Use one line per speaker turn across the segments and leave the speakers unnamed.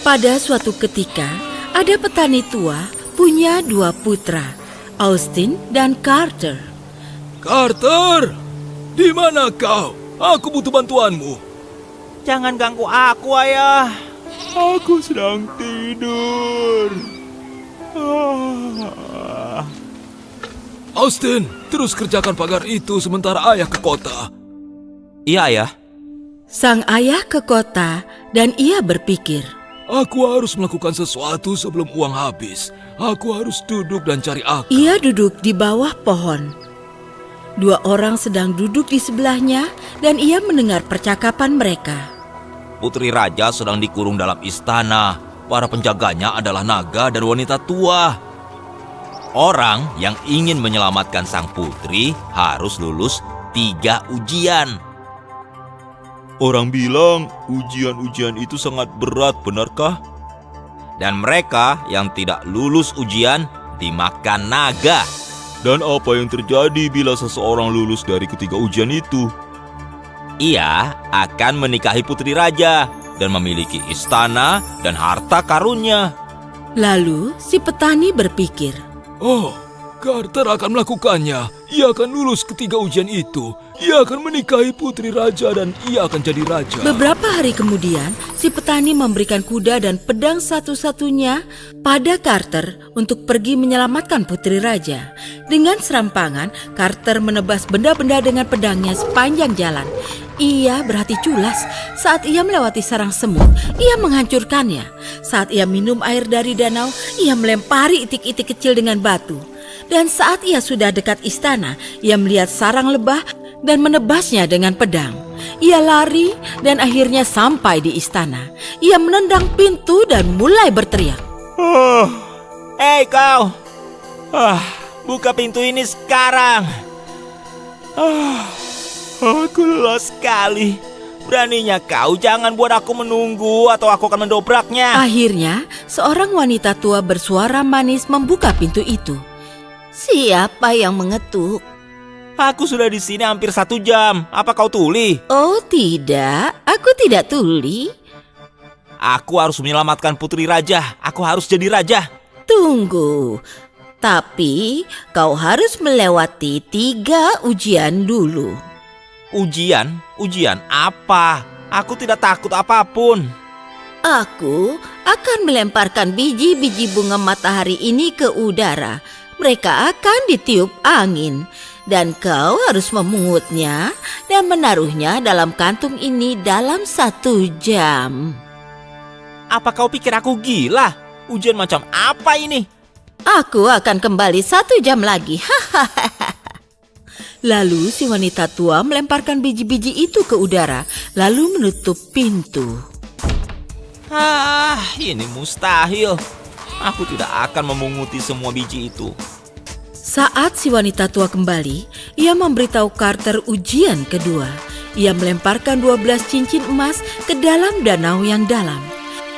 Pada suatu ketika, ada petani tua punya dua putra, Austin dan Carter.
Carter, di mana kau? Aku butuh bantuanmu.
Jangan ganggu aku, Ayah.
Aku sedang tidur. Ah.
Austin, terus kerjakan pagar itu sementara ayah ke kota.
Iya, Ayah.
Sang ayah ke kota dan ia berpikir,
Aku harus melakukan sesuatu sebelum uang habis. Aku harus duduk dan cari akal.
ia duduk di bawah pohon. Dua orang sedang duduk di sebelahnya dan ia mendengar percakapan mereka.
Putri Raja sedang dikurung dalam istana. Para penjaganya adalah naga dan wanita tua. Orang yang ingin menyelamatkan sang putri harus lulus 3 ujian.
Orang bilang ujian-ujian itu sangat berat, benarkah?
Dan mereka yang tidak lulus ujian dimakan naga.
Dan apa yang terjadi bila seseorang lulus dari ketiga ujian itu?
Ia akan menikahi Putri Raja dan memiliki istana dan harta karunnya.
Lalu si petani berpikir,
Oh, Carter akan melakukannya. Ia akan lulus ketiga ujian itu. Ia akan menikahi Putri Raja dan ia akan jadi raja.
beberapa hari kemudian, si petani memberikan kuda dan pedang satu-satunya pada Carter untuk pergi menyelamatkan Putri Raja. Dengan serampangan, Carter menebas benda-benda dengan pedangnya sepanjang jalan. Ia berhati culas. Saat ia melewati sarang semut, ia menghancurkannya. Saat ia minum air dari danau, ia melempari itik-itik kecil dengan batu. Dan saat ia sudah dekat istana, ia melihat sarang lebah dan menebasnya dengan pedang. Ia lari dan akhirnya sampai di istana. Ia menendang pintu dan mulai berteriak.
Hei kau! Buka pintu ini sekarang! Aku lelah sekali. Beraninya kau, jangan buat aku menunggu atau aku akan mendobraknya.
Akhirnya, seorang wanita tua bersuara manis membuka pintu itu. Siapa yang mengetuk?
Aku sudah di sini hampir 1 jam. Apa kau tuli?
Oh tidak, aku tidak tuli.
Aku harus menyelamatkan Putri Raja. Aku harus jadi raja.
Tunggu, tapi kau harus melewati 3 ujian dulu.
Ujian? Ujian apa? Aku tidak takut apapun.
Aku akan melemparkan biji-biji bunga matahari ini ke udara. Mereka akan ditiup angin. Dan kau harus memungutnya dan menaruhnya dalam kantung ini dalam 1 jam.
Apa kau pikir aku gila? Ujian macam apa ini?
Aku akan kembali 1 jam lagi. Lalu si wanita tua melemparkan biji-biji itu ke udara, lalu menutup pintu.
Ini mustahil. Aku tidak akan memunguti semua biji itu.
Saat si wanita tua kembali, ia memberitahu Carter ujian kedua. Ia melemparkan 12 cincin emas ke dalam danau yang dalam.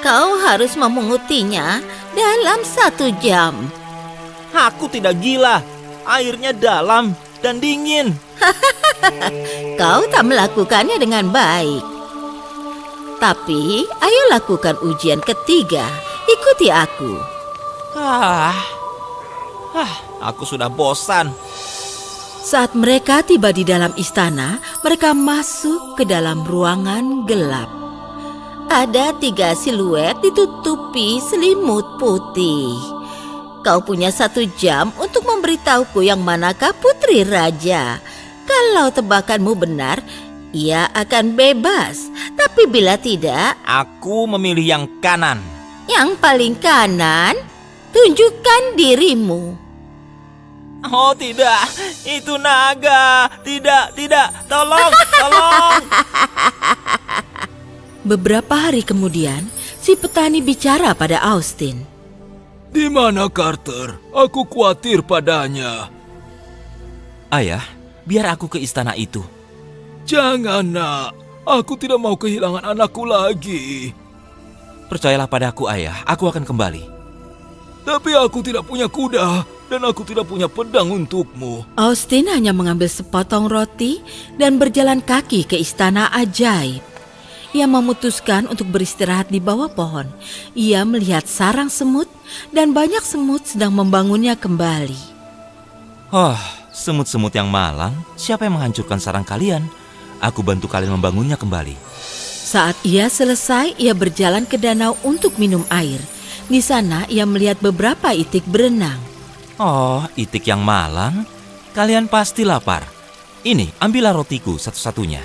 Kau harus memungutinya dalam 1 jam.
Aku tidak gila. Airnya dalam dan dingin.
Kau tak melakukannya dengan baik. Tapi, ayo lakukan ujian ketiga. Ikuti aku.
Aku sudah bosan.
Saat mereka tiba di dalam istana, mereka masuk ke dalam ruangan gelap. Ada 3 siluet ditutupi selimut putih. Kau punya 1 jam untuk memberitahuku yang manakah Putri Raja. Kalau tebakanmu benar, ia akan bebas. Tapi bila tidak,
Aku memilih yang kanan.
yang paling kanan, tunjukkan dirimu.
Oh tidak, itu naga. Tidak, tolong.
Beberapa hari kemudian, si petani bicara pada Austin.
Di mana Carter? Aku khawatir padanya.
Ayah, biar aku ke istana itu.
Jangan, nak. Aku tidak mau kehilangan anakku lagi.
Percayalah padaku, Ayah. Aku akan kembali.
Tapi aku tidak punya kuda dan aku tidak punya pedang untukmu.
Austin hanya mengambil sepotong roti dan berjalan kaki ke istana ajaib. ia memutuskan untuk beristirahat di bawah pohon. Ia melihat sarang semut dan banyak semut sedang membangunnya kembali.
Oh, semut-semut yang malang, siapa yang menghancurkan sarang kalian? Aku bantu kalian membangunnya kembali.
Saat ia selesai, ia berjalan ke danau untuk minum air. Di sana ia melihat beberapa itik berenang.
Oh, itik yang malang, kalian pasti lapar. Ini, ambillah rotiku satu-satunya.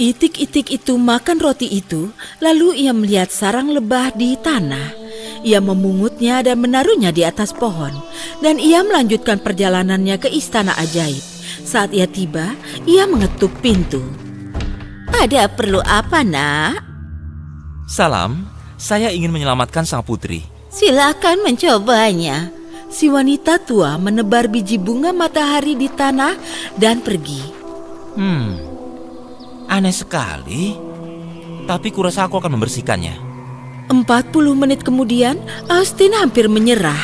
Itik-itik itu makan roti itu, lalu ia melihat sarang lebah di tanah. Ia memungutnya dan menaruhnya di atas pohon. Dan ia melanjutkan perjalanannya ke istana ajaib. Saat ia tiba, ia mengetuk pintu. Ada perlu apa, nak?
Salam, saya ingin menyelamatkan sang putri.
Silakan mencobanya. Si wanita tua menebar biji bunga matahari di tanah dan pergi.
Aneh sekali. Tapi kurasa aku akan membersihkannya.
40 menit kemudian, Austin hampir menyerah.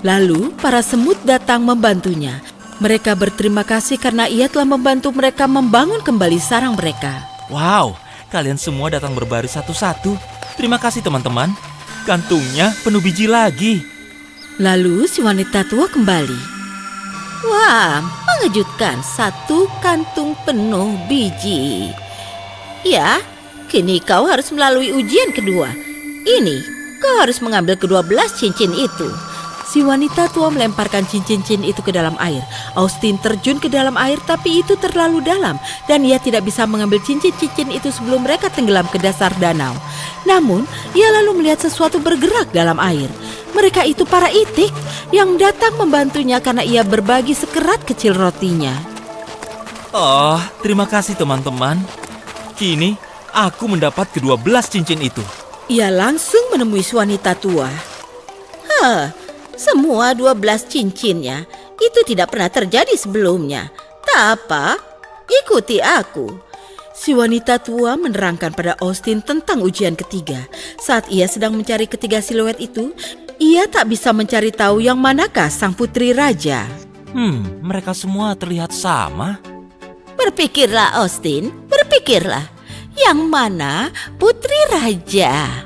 Lalu para semut datang membantunya. Mereka berterima kasih karena ia telah membantu mereka membangun kembali sarang mereka.
Wow, kalian semua datang berbaris satu-satu. Terima kasih teman-teman. Kantungnya penuh biji lagi.
Lalu si wanita tua kembali. Wah, mengejutkan, 1 kantung penuh biji. Ya, kini kau harus melalui ujian kedua. Ini, kau harus mengambil ke-12 cincin itu. Si wanita tua melemparkan cincin-cincin itu ke dalam air. Austin terjun ke dalam air, tapi itu terlalu dalam dan ia tidak bisa mengambil cincin-cincin itu sebelum mereka tenggelam ke dasar danau. Namun, ia lalu melihat sesuatu bergerak dalam air. Mereka itu para itik yang datang membantunya karena ia berbagi sekerat kecil rotinya.
Oh, terima kasih teman-teman. Kini, aku mendapat ke-12 cincin itu.
Ia langsung menemui si wanita tua. Semua 12 cincinnya itu tidak pernah terjadi sebelumnya. Tak apa, ikuti aku. Si wanita tua menerangkan pada Austin tentang ujian ketiga. Saat ia sedang mencari ketiga siluet itu, ia tak bisa mencari tahu yang manakah sang putri raja.
Mereka semua terlihat sama.
Berpikirlah Austin, berpikirlah. Yang mana putri raja?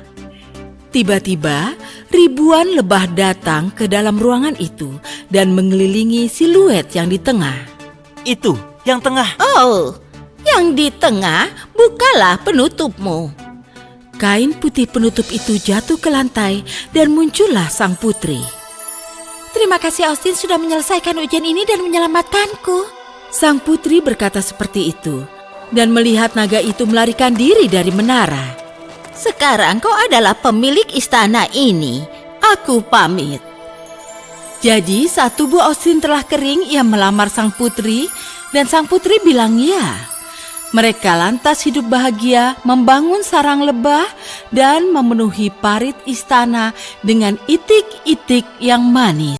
Tiba-tiba, ribuan lebah datang ke dalam ruangan itu dan mengelilingi siluet yang di tengah.
Itu, yang tengah.
Oh, yang di tengah, bukalah penutupmu. Kain putih penutup itu jatuh ke lantai dan muncullah sang putri. Terima kasih Austin sudah menyelesaikan ujian ini dan menyelamatkanku. Sang putri berkata seperti itu dan melihat naga itu melarikan diri dari menara. Sekarang kau adalah pemilik istana ini. Aku pamit. Jadi saat tubuh Austin telah kering, ia melamar sang putri dan sang putri bilang ya. Mereka lantas hidup bahagia, membangun sarang lebah dan memenuhi parit istana dengan itik-itik yang manis.